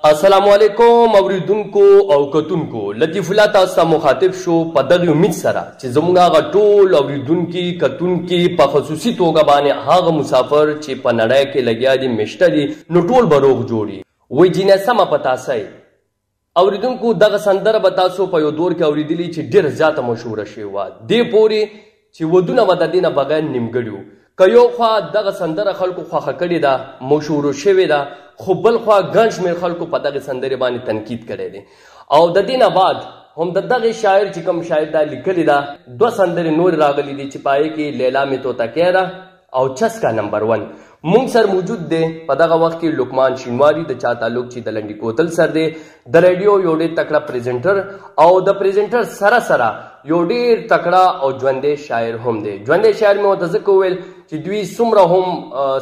السلام علیکم اوریدونکو او کتونکو لطیف الله تاسو ته مخاطب شو په دغه امید سره چې زموږ هغه ټول اوریدونکي کتونکي په خصوصي توګه باندې هغه مسافر چې په نړۍ کې لګیا دي مشته دي نو ټول به روغ جوړي وایي جینۍ سمه په تاسئ اوریدونکو دغه سندره به تاسو په یو دور کې اوریدلي چې ډېره زیاته مشهوره شوې وه دې پورې چې ودونه به د دې نه بغیر نیمګړي وو که یو خوا دغه سندره خلکو خوښه کړې ده مشهوره شوې ده خو بل خوا ګڼ شمېر خلکو په دغې سندرې باندې تنقید کړی دی او د دې نه بعد هم د دغې شاعر چې کوم شاعر دا لیکلې ده 2 سندرې نور راغلي دي چې په هغې کې لیلا مې توتکۍ ده او چسکا نمبر 1 مونږ سر موجود دی په دغه وخت کې لقمان شینواري د چا تعلق چې د لنډي کوتل سر دی د ریډیو یو ډېر تکړه پریزنټر او د پریزنټر سره سره یو ډېر تکړه او ژوندی شاعر هم دی ژوندی شاعر مې ورته ځکه وویل چې دوی څومره هم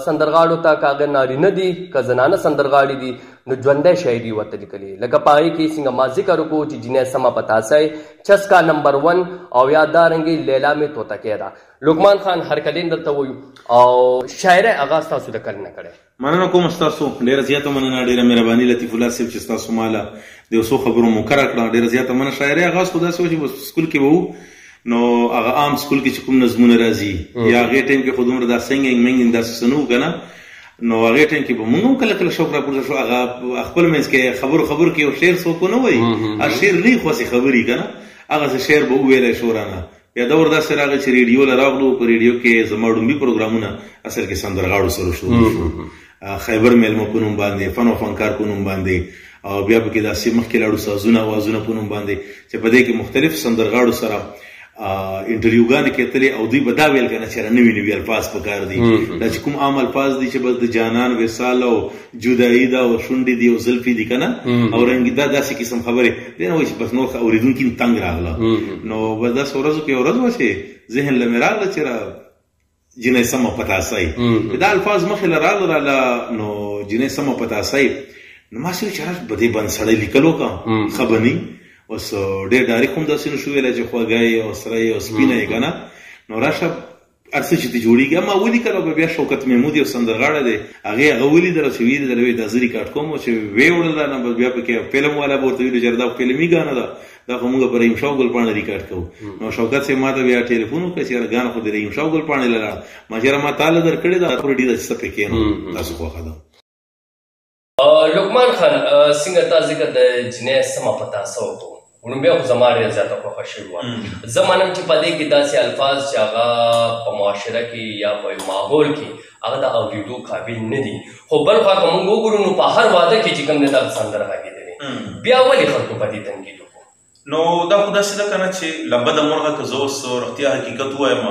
سندرغاړو ته که هغه نارینه دي که زنانه سندرغاړي دي نو ژوندی شاعري ورته لیکلې لکه په هغې کې څنګه ما ذکر وکړو چې جینۍ سمه په تاسئ چسکا نمبر 1 او یاددارنګې لیلا مې توتکۍ ده لقمان خان هرکلین درته وایو او شاعرۍ آغاز تاسو د کله نه کړی مننه کوم ستاسو ډېره زیاته مننه ډېره مهرباني لطیف الله صاحب چې ستاسو ماله د یو څو خبرو مقرره کړه ډېره زیاته مننه شاعرۍ آغاز خو داسې و چې سکول کې به وو نو هغه عام سکول کې چې کوم نظمونه راځي یا هغې ټایم کې خو دومره دا سنګینګ منګینګ داسې څه نه وو که نه نو هغې ټایم کې به مونږ هم کله کله شوق راپورته شو هغه خپل منځ کې خبرو کې یو شعر څوک ونه وایي هغه شعر نه وي خواسې خبرې که نه هغسې شعر به وویلی شو رانه بیا دور داسې راغی چې ریډیو له راغلو په ریډیو کې زما ډومبي پروګرامونه اصل کې سندرغاړو سره شروع شو خیبر میلمه په نوم باندې فن او فنکار په نوم باندې او بیا پکې داسې مخکې لاړو سازونه اوازونه په نوم باندې چې په دې کې مختلف سندرغاړو سره انټرویوګانې کېدلې او دوی به دا ویل که نه چې نوي الفاظ پکار دي دا چې کوم عام الفاظ دي چې بس د جانان وصال او جدایي ده او شونډې دي او زلفې دي که نه او رنګ دا داسې قسم خبرې دی نه وایي چې بس نور اورېدونکي هم تنګ راغله نو بس داسې ورځو کې یو ورځ وه چې ذهن له مې راغله چې جینۍ سمه په تاسئ دا الفاظ مخې له راغله نو جینۍ سمه په تاسئ نو ما سوی چې راشه په دې باندې سړی لیکل وکړه ښه به نه اوس ډېر ډاریک هم داسې نه شو ویلی چې خوږی او سری او سپینه یې که نه نو راشه هر څه چې ته جوړېږي ما ولیکل او بیا شوکت محمود یو سندرغاړی دی هغې هغه ولیدله چې ویې لیدله ویې دا زه ریکارډ کوم او چې ویې وړله نه بس بیا پکې فلم والا به ورته ویلو چې دا فلمي ګانه ده دا خو موږ په رحیم شاه ګلپاڼه ریکارډ کوو نو شوکت صاحب ما ته بیا ټلیفون وکړه چې یاره ګانه خو د رحیم شاه ګلپاڼې له لاړه ما چې یاره ما تاله در کړې ده پورې ډېره چې څه پکې نو تاسو خوښه ده لقمان خان څنګه تا ذکر د جینۍ سمه په تاسه وکړو وړومبی خو زما ډېره زیاته خوښه شوې وه زه منم چې په دې کې داسې الفاظ چې هغه په معاشره کې یا په ماحول کې هغه د اورېدو قابل نه دي خو بل خوا که موږ وګورو نو په هر واده کې چې کوم دی دغه سندره غږېدلې بیا ولې خلکو په دې تنقید وکړو نو دا خو داسې ده که نه چې له بده مرغه که زه اوس رښتیا حقیقت ووایم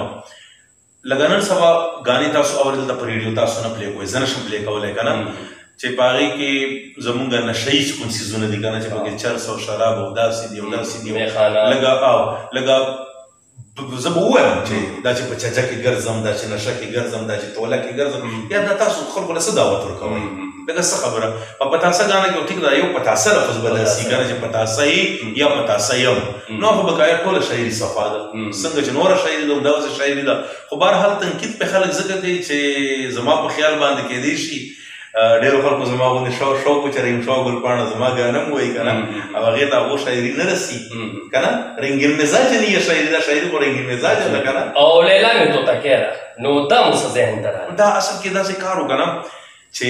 لکه نن سبا ګانې تاسو اورېدل د په ریډیو تاسو نه پلی کوئ زه نشم پلی کولی که نه چې په هغې کې زمونږ نشه یي چې کوم څیزونه دي که نه چې پکې چرس او شراب او داسې دي او داسې دي لږه زه به ووایم چې دا چې په چجه کې ګرځم دا چې نشه کې ګرځم دا چې توله کې ګرځم یا دا تاسو خلکو له څه دعوت ورکوئ لکه څه خبره په پتاسه ګانه کې ټیک ده یو پتاسه لفظ به داسې که نه چې پتاسه یي یا پتاسه یم نو خو بقایا ټوله شاعري صفا ده څنګه چې نوره شاعري ده همدغسې شاعري ده خو بهرحال تنقید پې خلک ځکه کوي چې زما په خیال باندې کیدی شي ډېرو خلکو زما غوندې شوق و چې رحیم شاه ګلپاڼه زما ګانه م ووایي که نه او هغې ته هغو شاعري نه رسي که نه رنګین مزاجه نه یې شاعري ده شاعري خو رنګین مزاجه ده که نه او لیلا مې توتکۍ ده نو دا مو څه ذهن ته راغلی دا اصل کې داسې کار و که نه چې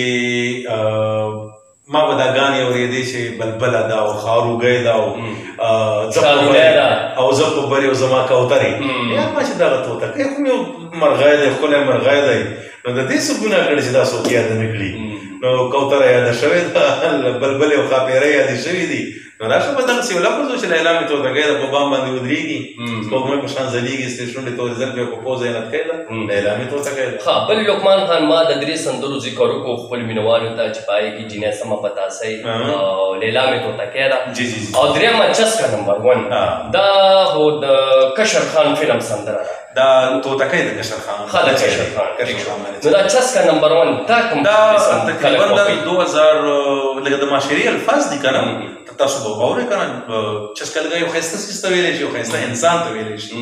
ما به دا ګانې اورېدې چې بلبله ده او خاروګۍ ده او زه په بر او زما کوترې یا ما چې دغه توتکۍ خو یو مرغی دی ښکلی مرغی دی نو د دې څه ګناه کړې چې دا څوک یاده نه کړي نو کوتره یاده شوې ده بلبلې او خاپیرۍ یادې شوي دي نو راشه به دغسې یو لفظ و چې لیلا مې توتکۍ ده په بام باندې ودرېږي سپوږمۍ په شان ځلېږي سترې شونډې تورې زلفې په پوزه یې نتکۍ ده لیلا مې توتکۍ ده ښه بل لقمان خان ما د 3 سندرو ذکر وکړو خپلو مینوالو ته چې په هغې کې جینۍ سمه په تاسئ او لیلا مې توتکۍ ده او درېیمه چسکا نمبر 1 دا خو د کشر خان فلم سندره ده دا توتکۍ د کشر خان ښه د کشر خان نو دا چسکا نمبر 1 تا کوم دا تقریبا د 2000 لکه د معاشري الفاظ دي که نه تاسو به واورئ که نه چسکلګۍ یو ښایسته څیز ته ویلی شي یو ښایسته انسان ته ویلی شي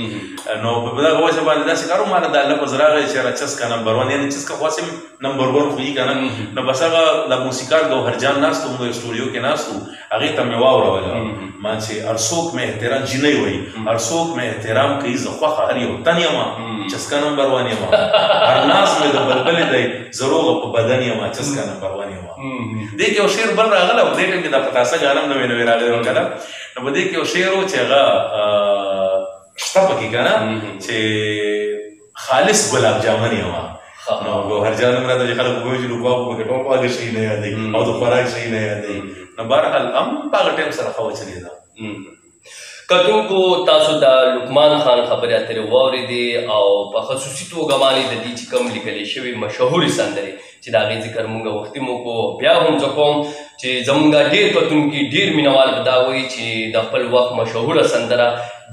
نو په دغه وجه باندې داسې کار ومانه دا لفظ راغی چې یاره چسکه نمبر ون یعنې چسکه خو هسې نمبر ون خو یي که نه نو بس هغه د موسیقار ګوهرجان ناست و موږ سټوډیو کې ناست و هغې ته مې واوروله ما چې هر څوک مې احترام جینۍ وایي هر څوک مې احترام کوي زه خوښه هر یو تن یم چسکه نمبر ون یم هر ناز مې د بلبلې دی زه روغه په بدن یم چسکه نمبر ون یم دې کې یو شعر بل راغلی و دې ټایم کې دا پتاسه ګانم نوې نوې راغلی و که نه نو په دې کې یو شعر و چې هغه شته پکې که نه چې خالص ګلاب جامن یم نو ګوهرجان هم راته چې خلک وګوري چې لوباب پکې ټول خواږه شي نه یادوي او د خوراک شي نه یادوي نو بهرحال هم په هغه ټایم سره ښه وچلېده کتونکو تاسو د لقمان خان خبرې اترې واورېدې او په خصوصي توګه باندې د دې چې کوم لیکلې شوي مشهورې سندرې چې د هغې ذکر مونږ وختي مو کو بیا هم زه کوم چې زمونږ ډېر کتونکي ډېر مینوال به دا وایي چې د خپل وخت مشهوره سندره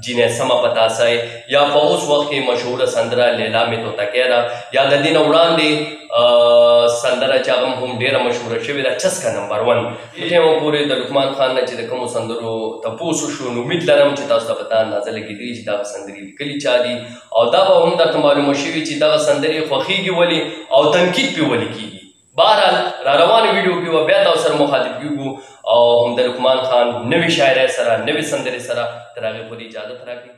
جینۍ سمه پتاسه یا په اوس وخت کې مشهوره سندره لیلا مې توتکی ده یا د دې نه وړاندې سندره چې هغه هم ډېره مشهوره شوې ده چسکه نمبر ون دې ټایمه پورې د لقمان خان نه چې د کومو سندرو تپوس وشو نو امید لرم چې تاسو ته به دا اندازه لګېدلي چې دغه سندرې لیکلي چا دي او دا به هم درته معلومه شوي چې دغه سندرې خوښېږي ولې او تنقید پرې ولې کېږي بهرحال را روانې ویډیو کې به بیا تاسو سره مخاطب کېږو او هم د لقمان خان نوې شاعرۍ سره نوې سندرې سره تر هغې پورې اجازت راکړئ